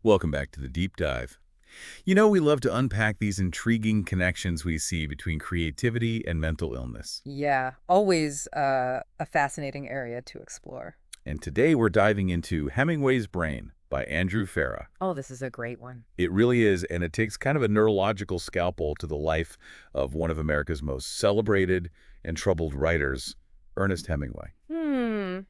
Welcome back to the Deep Dive. You know, we love to unpack these intriguing connections we see between creativity and mental illness. Yeah, always a fascinating area to explore. And today we're diving into Hemingway's Brain by Andrew Farah. Oh, this is a great one. It really is, and it takes kind of a neurological scalpel to the life of one of America's most celebrated and troubled writers, Ernest Hemingway.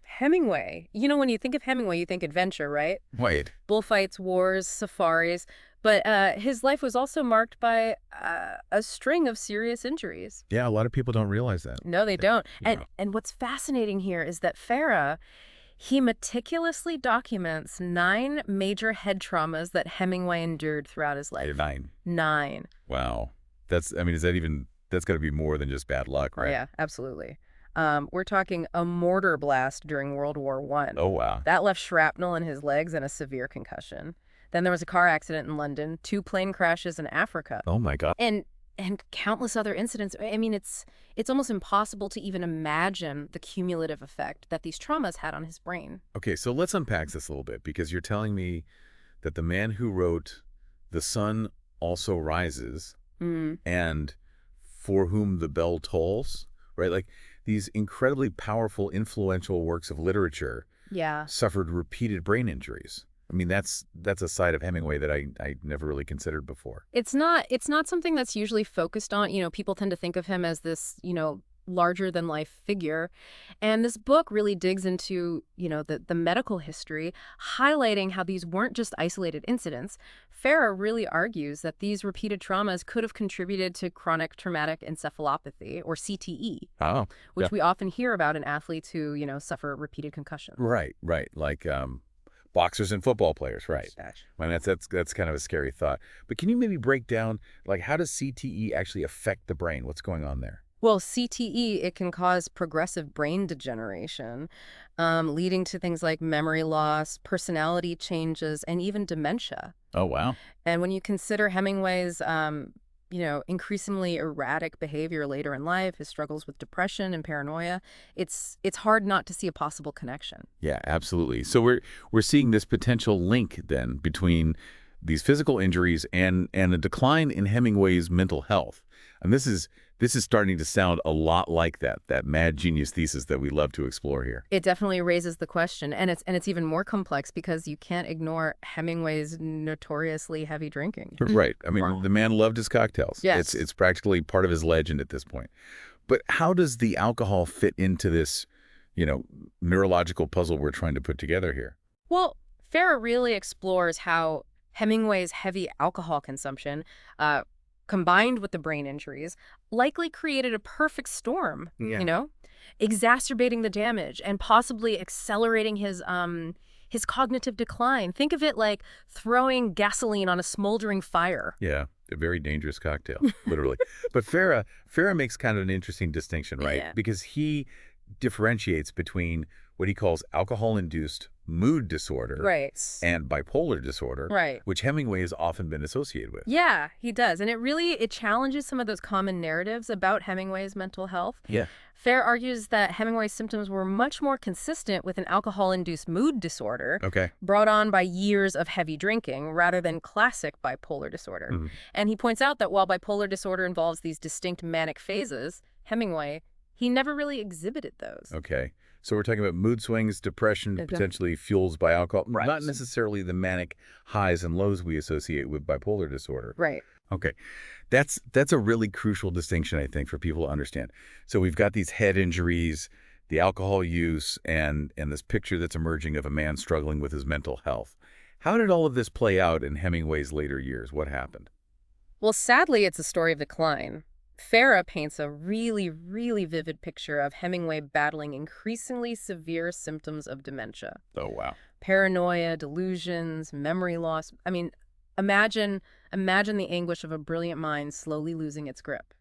Hemingway. You know, when you think of Hemingway, you think adventure, right? Wait. Bullfights, wars, safaris. But his life was also marked by a string of serious injuries. Yeah, a lot of people don't realize that. No, they don't. Yeah. And what's fascinating here is that Farah, he meticulously documents 9 major head traumas that Hemingway endured throughout his life. 9. 9. Wow. That's got to be more than just bad luck, Oh, right? yeah, absolutely. We're talking a mortar blast during World War I. Oh, wow. That left shrapnel in his legs and a severe concussion. Then there was a car accident in London, 2 plane crashes in Africa, Oh, my God. and countless other incidents. I mean, it's almost impossible to even imagine the cumulative effect that these traumas had on his brain. Okay, so let's unpack this a little bit, because you're telling me that the man who wrote The Sun Also Rises and For Whom the Bell Tolls, right? Like these incredibly powerful, influential works of literature Yeah. suffered repeated brain injuries. I mean, that's a side of Hemingway that I never really considered before. It's not something that's usually focused on. You know, people tend to think of him as this, larger than life figure. And this book really digs into, the medical history, highlighting how these weren't just isolated incidents. Farah really argues that these repeated traumas could have contributed to chronic traumatic encephalopathy, or CTE, Oh, which we often hear about in athletes who, suffer repeated concussions. right. Like boxers and football players, right? Gosh. I mean, that's kind of a scary thought. But can you maybe break down, like, how does CTE actually affect the brain? What's going on there? Well, CTE, it can cause progressive brain degeneration, leading to things like memory loss, personality changes, and even dementia. Oh, wow. And when you consider Hemingway's, increasingly erratic behavior later in life, his struggles with depression and paranoia, it's hard not to see a possible connection. Yeah, absolutely. So we're seeing this potential link then between these physical injuries and a decline in Hemingway's mental health. And this is starting to sound a lot like that Mad Genius Thesis that we love to explore here. It definitely raises the question, and it's even more complex because you can't ignore Hemingway's notoriously heavy drinking. Right. I mean, the man loved his cocktails. Yes. It's practically part of his legend at this point. But how does the alcohol fit into this, neurological puzzle we're trying to put together here? Well, Farah really explores how Hemingway's heavy alcohol consumption, combined with the brain injuries, likely created a perfect storm, exacerbating the damage and possibly accelerating his cognitive decline. Think of it like throwing gasoline on a smoldering fire. Yeah, a very dangerous cocktail, literally. But Farah makes kind of an interesting distinction, right? Yeah. Because he differentiates between what he calls alcohol-induced mood disorder Right. and bipolar disorder, Right. which Hemingway has often been associated with. Yeah, he does. And it challenges some of those common narratives about Hemingway's mental health. Yeah. Fair argues that Hemingway's symptoms were much more consistent with an alcohol-induced mood disorder Okay. brought on by years of heavy drinking rather than classic bipolar disorder. And he points out that while bipolar disorder involves these distinct manic phases, Hemingway, he never really exhibited those. Okay. So we're talking about mood swings, depression, potentially fueled by alcohol, Right. not necessarily the manic highs and lows we associate with bipolar disorder. Right. Okay. That's a really crucial distinction, I think, for people to understand. So we've got these head injuries, the alcohol use, and this picture that's emerging of a man struggling with his mental health. How did all of this play out in Hemingway's later years? What happened? Well, sadly, it's a story of decline. Farah paints a really, really vivid picture of Hemingway battling increasingly severe symptoms of dementia. Oh, wow. Paranoia, delusions, memory loss. I mean, imagine the anguish of a brilliant mind slowly losing its grip,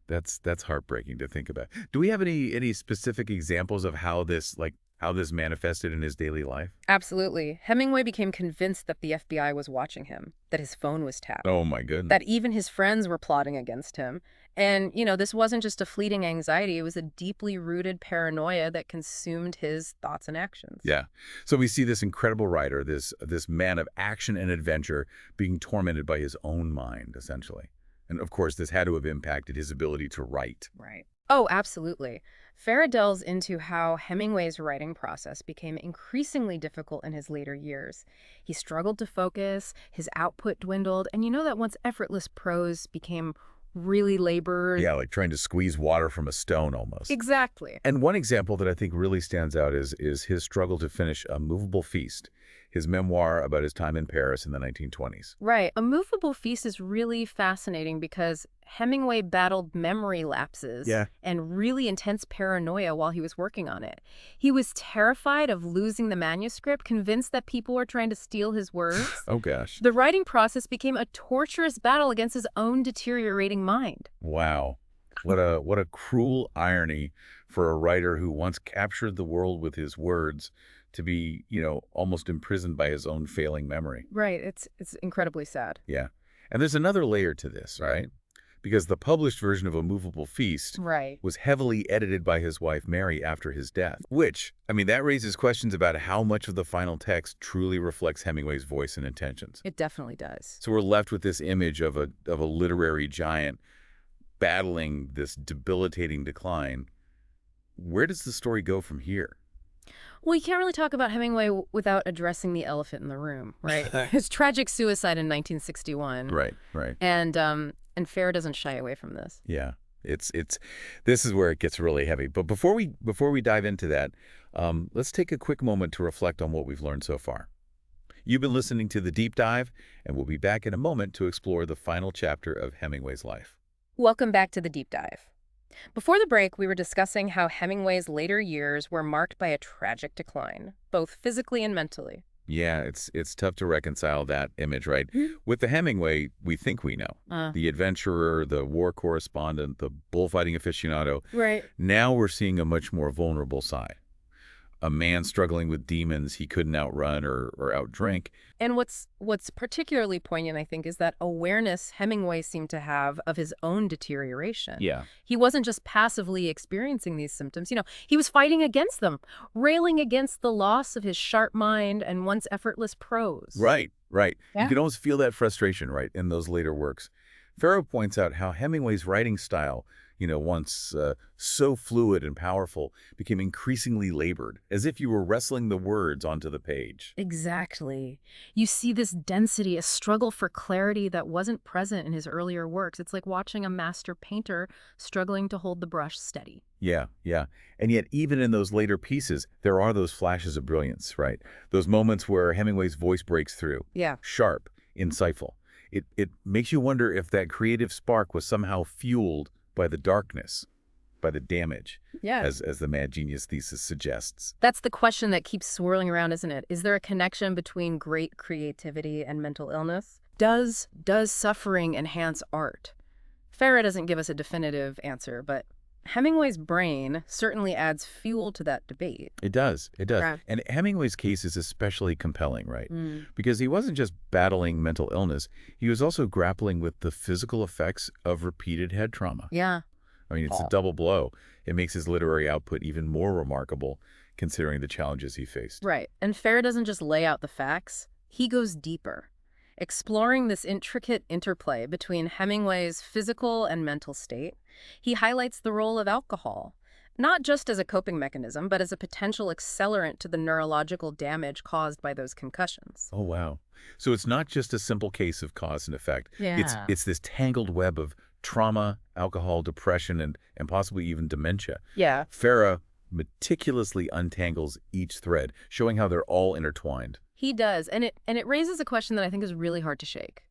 That's heartbreaking to think about. Do we have any specific examples of how this how this manifested in his daily life? Absolutely. Hemingway became convinced that the FBI was watching him, that his phone was tapped, Oh, my goodness. that even his friends were plotting against him. And, this wasn't just a fleeting anxiety. It was a deeply rooted paranoia that consumed his thoughts and actions. Yeah. So we see this incredible writer, this man of action and adventure, being tormented by his own mind, essentially. And, of course, this had to have impacted his ability to write. Right. Oh, absolutely. Farah delves into how Hemingway's writing process became increasingly difficult in his later years. He struggled to focus, his output dwindled, and that once effortless prose became really labored. Yeah, like trying to squeeze water from a stone almost. Exactly. And one example that I think really stands out is his struggle to finish A Movable Feast, his memoir about his time in Paris in the 1920s. Right. A Movable Feast is really fascinating because Hemingway battled memory lapses and really intense paranoia while he was working on it. He was terrified of losing the manuscript, convinced that people were trying to steal his words. Oh, gosh. The writing process became a torturous battle against his own deteriorating mind. Wow. What a cruel irony for a writer who once captured the world with his words to be, almost imprisoned by his own failing memory. Right. It's incredibly sad. Yeah. And there's another layer to this, right? Because the published version of A Movable Feast was heavily edited by his wife, Mary, after his death. Which, that raises questions about how much of the final text truly reflects Hemingway's voice and intentions. It definitely does. So we're left with this image of a literary giant battling this debilitating decline. Where does the story go from here? Well, you can't really talk about Hemingway without addressing the elephant in the room, right? His tragic suicide in 1961. Right. And Farah doesn't shy away from this. Yeah, this is where it gets really heavy. But before we dive into that, let's take a quick moment to reflect on what we've learned so far. You've been listening to The Deep Dive, and we'll be back in a moment to explore the final chapter of Hemingway's life. Welcome back to The Deep Dive. Before the break, we were discussing how Hemingway's later years were marked by a tragic decline, both physically and mentally. Yeah, it's tough to reconcile that image, right? With the Hemingway we think we know, the adventurer, the war correspondent, the bullfighting aficionado. Right. Now we're seeing a much more vulnerable side. A man struggling with demons he couldn't outrun or outdrink. And what's particularly poignant, I think, is that awareness Hemingway seemed to have of his own deterioration. Yeah. He wasn't just passively experiencing these symptoms. He was fighting against them, railing against the loss of his sharp mind and once effortless prose. Right. Yeah. You can almost feel that frustration, right, in those later works. Farah points out how Hemingway's writing style, once so fluid and powerful, became increasingly labored, as if you were wrestling the words onto the page. Exactly. You see this density, a struggle for clarity that wasn't present in his earlier works. It's like watching a master painter struggling to hold the brush steady. Yeah. And yet, even in those later pieces, there are those flashes of brilliance, right? Those moments where Hemingway's voice breaks through. Yeah. Sharp, insightful. It makes you wonder if that creative spark was somehow fueled by the darkness, by the damage, as the Mad Genius Thesis suggests. That's the question that keeps swirling around, isn't it? Is there a connection between great creativity and mental illness? Does suffering enhance art? Farah doesn't give us a definitive answer, but Hemingway's brain certainly adds fuel to that debate. It does. Yeah. And Hemingway's case is especially compelling, right? Because he wasn't just battling mental illness, he was also grappling with the physical effects of repeated head trauma. Yeah. It's a double blow. It makes his literary output even more remarkable, considering the challenges he faced. Right. And Farah doesn't just lay out the facts. He goes deeper, exploring this intricate interplay between Hemingway's physical and mental state. He highlights the role of alcohol, not just as a coping mechanism, but as a potential accelerant to the neurological damage caused by those concussions. Oh, wow. So it's not just a simple case of cause and effect. Yeah. It's this tangled web of trauma, alcohol, depression, and possibly even dementia. Yeah. Farah meticulously untangles each thread, showing how they're all intertwined. He does, and it raises a question that I think is really hard to shake.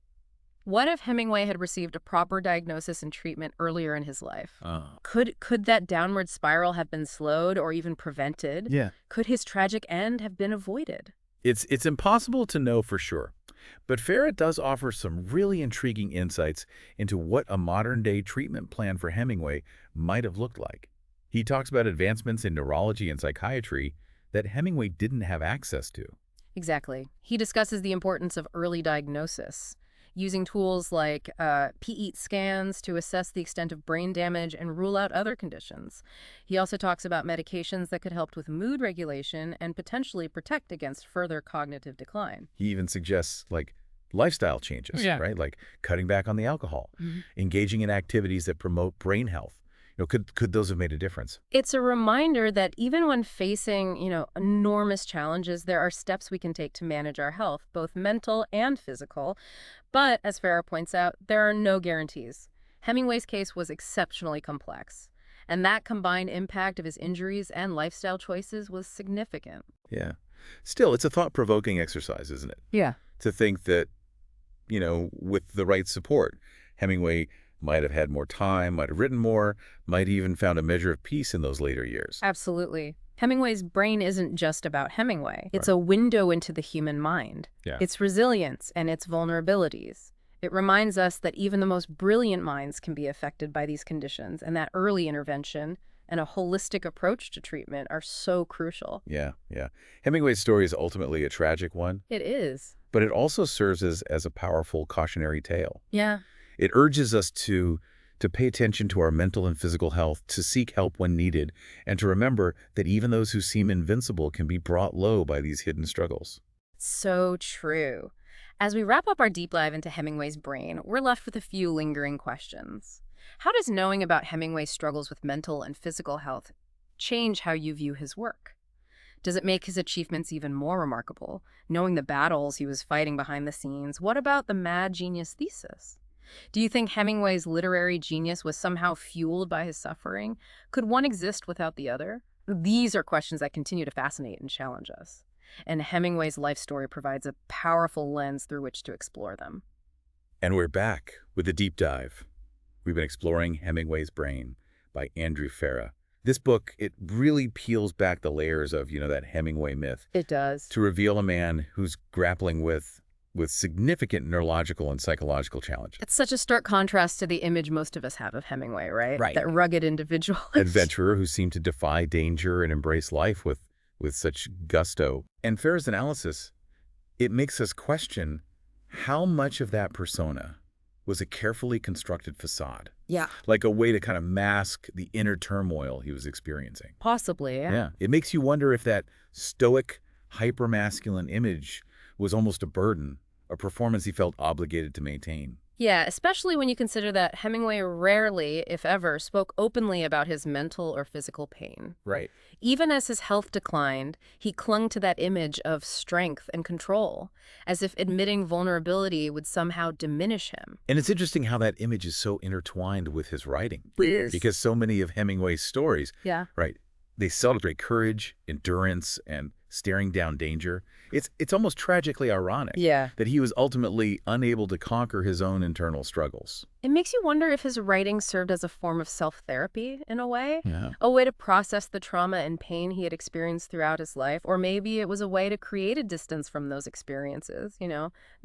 What if Hemingway had received a proper diagnosis and treatment earlier in his life? Could that downward spiral have been slowed or even prevented? Yeah. Could his tragic end have been avoided? It's impossible to know for sure, but Farah does offer some really intriguing insights into what a modern-day treatment plan for Hemingway might have looked like. He talks about advancements in neurology and psychiatry that Hemingway didn't have access to. Exactly. He discusses the importance of early diagnosis, using tools like PET scans to assess the extent of brain damage and rule out other conditions. He also talks about medications that could help with mood regulation and potentially protect against further cognitive decline. He even suggests, like, lifestyle changes, right? Like cutting back on the alcohol, engaging in activities that promote brain health. Could those have made a difference? It's a reminder that even when facing, enormous challenges, there are steps we can take to manage our health, both mental and physical. But, as Farah points out, there are no guarantees. Hemingway's case was exceptionally complex, and that combined impact of his injuries and lifestyle choices was significant. Yeah. Still, it's a thought-provoking exercise, isn't it? Yeah. To think that, with the right support, Hemingway might have had more time, might have written more, might even found a measure of peace in those later years. Absolutely. Hemingway's brain isn't just about Hemingway. It's a window into the human mind. Yeah. Its resilience and its vulnerabilities. It reminds us that even the most brilliant minds can be affected by these conditions, and that early intervention and a holistic approach to treatment are so crucial. Yeah. Hemingway's story is ultimately a tragic one. It is. But it also serves as a powerful cautionary tale. Yeah. It urges us to pay attention to our mental and physical health, to seek help when needed, and to remember that even those who seem invincible can be brought low by these hidden struggles. So true. As we wrap up our deep dive into Hemingway's brain, we're left with a few lingering questions. How does knowing about Hemingway's struggles with mental and physical health change how you view his work? Does it make his achievements even more remarkable, knowing the battles he was fighting behind the scenes? What about the Mad Genius Thesis? Do you think Hemingway's literary genius was somehow fueled by his suffering? Could one exist without the other? These are questions that continue to fascinate and challenge us. And Hemingway's life story provides a powerful lens through which to explore them. And we're back with a deep dive. We've been exploring Hemingway's Brain by Andrew Farah. This book, it really peels back the layers of, that Hemingway myth. It does. To reveal a man who's grappling with significant neurological and psychological challenges. It's such a stark contrast to the image most of us have of Hemingway, right? Right. That rugged individual. Adventurer who seemed to defy danger and embrace life with such gusto. And Farah's analysis, it makes us question how much of that persona was a carefully constructed facade. Yeah. Like a way to kind of mask the inner turmoil he was experiencing. Possibly, yeah. It makes you wonder if that stoic, hyper-masculine image was almost a burden, a performance he felt obligated to maintain. Yeah, especially when you consider that Hemingway rarely, if ever, spoke openly about his mental or physical pain. Right. Even as his health declined, he clung to that image of strength and control, as if admitting vulnerability would somehow diminish him. And it's interesting how that image is so intertwined with his writing. Yes. Because so many of Hemingway's stories, right, they celebrate courage, endurance, and staring down danger. It's almost tragically ironic that he was ultimately unable to conquer his own internal struggles. It makes you wonder if his writing served as a form of self-therapy, in a way. Yeah. A way to process the trauma and pain he had experienced throughout his life. Or maybe it was a way to create a distance from those experiences,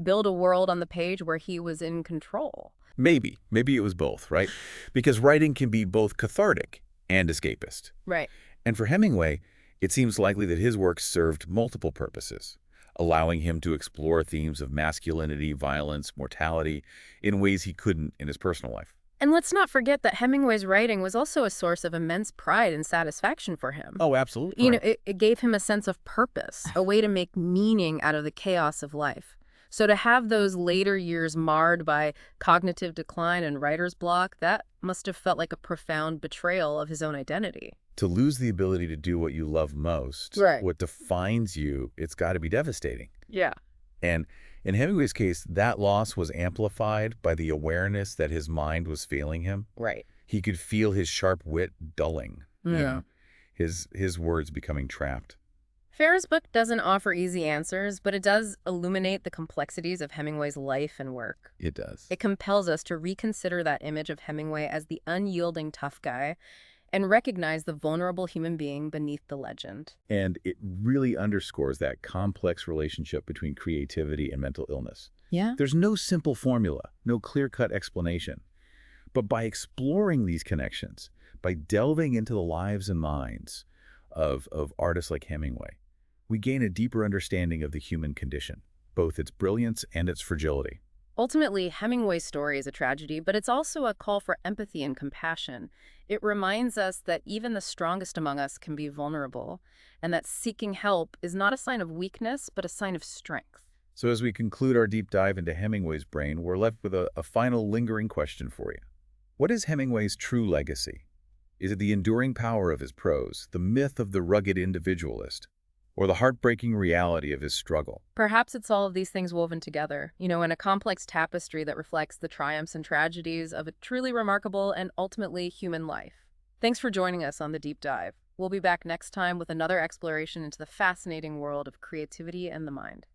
build a world on the page where he was in control. Maybe it was both, right? Because writing can be both cathartic and escapist. Right. And for Hemingway, it seems likely that his work served multiple purposes, allowing him to explore themes of masculinity, violence, mortality in ways he couldn't in his personal life. And let's not forget that Hemingway's writing was also a source of immense pride and satisfaction for him. Oh, absolutely. It gave him a sense of purpose, a way to make meaning out of the chaos of life. So to have those later years marred by cognitive decline and writer's block, that must have felt like a profound betrayal of his own identity. To lose the ability to do what you love most, right, what defines you, it's got to be devastating. Yeah. And in Hemingway's case, that loss was amplified by the awareness that his mind was failing him. Right. He could feel his sharp wit dulling, his words becoming trapped. Farah's book doesn't offer easy answers, but it does illuminate the complexities of Hemingway's life and work. It does. It compels us to reconsider that image of Hemingway as the unyielding tough guy and recognize the vulnerable human being beneath the legend. And it really underscores that complex relationship between creativity and mental illness. Yeah. There's no simple formula, no clear-cut explanation. But by exploring these connections, by delving into the lives and minds of artists like Hemingway, we gain a deeper understanding of the human condition, both its brilliance and its fragility. Ultimately, Hemingway's story is a tragedy, but it's also a call for empathy and compassion. It reminds us that even the strongest among us can be vulnerable, and that seeking help is not a sign of weakness, but a sign of strength. So as we conclude our deep dive into Hemingway's brain, we're left with a final lingering question for you. What is Hemingway's true legacy? Is it the enduring power of his prose, the myth of the rugged individualist, or the heartbreaking reality of his struggle? Perhaps it's all of these things woven together, in a complex tapestry that reflects the triumphs and tragedies of a truly remarkable and ultimately human life. Thanks for joining us on The Deep Dive. We'll be back next time with another exploration into the fascinating world of creativity and the mind.